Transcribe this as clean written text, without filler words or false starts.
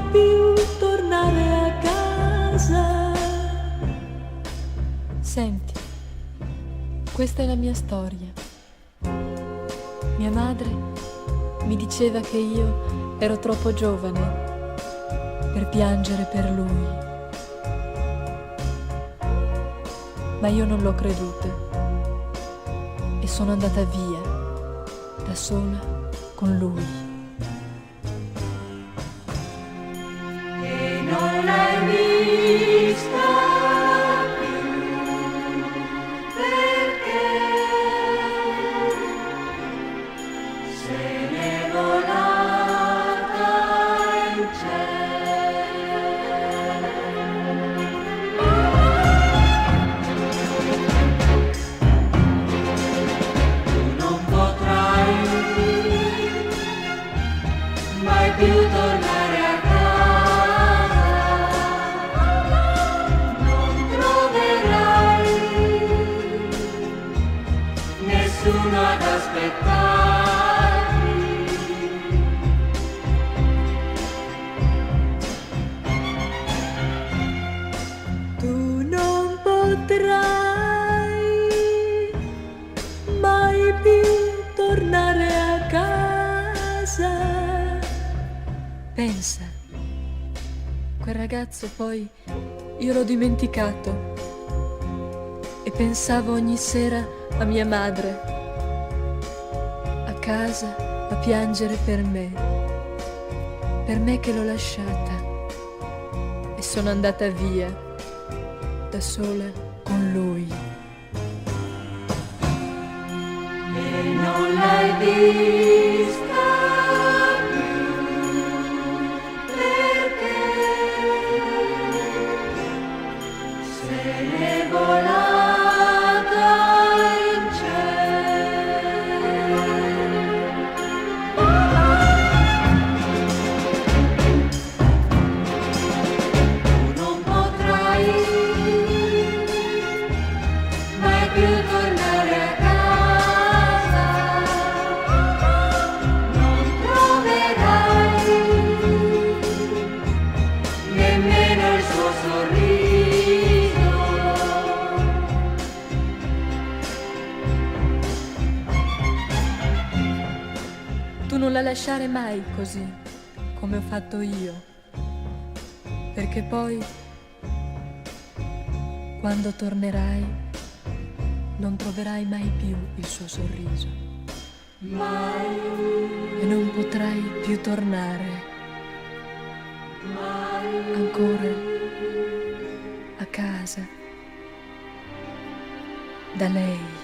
mai più tornare a casa. Senti, questa è la mia storia. Mia madre mi diceva che io ero troppo giovane per piangere per lui. Ma io non l'ho creduta e sono andata via, da sola, con lui. E non l'hai vista più, perché se n'è volata in mai più tornare a casa, non troverai nessuno ad aspettarti. Tu non potrai mai più tornare a casa. Pensa, quel ragazzo poi io l'ho dimenticato e pensavo ogni sera a mia madre, a casa a piangere per me che l'ho lasciata e sono andata via, da sola con lui. E non l'hai vista volata in cielo. Tu non potrai mai più tornare a casa, non troverai nemmeno il suo sorriso. Tu non la lasciare mai così, come ho fatto io, perché poi, quando tornerai, non troverai mai più il suo sorriso. Mai, e non potrai più tornare mai, ancora a casa da lei.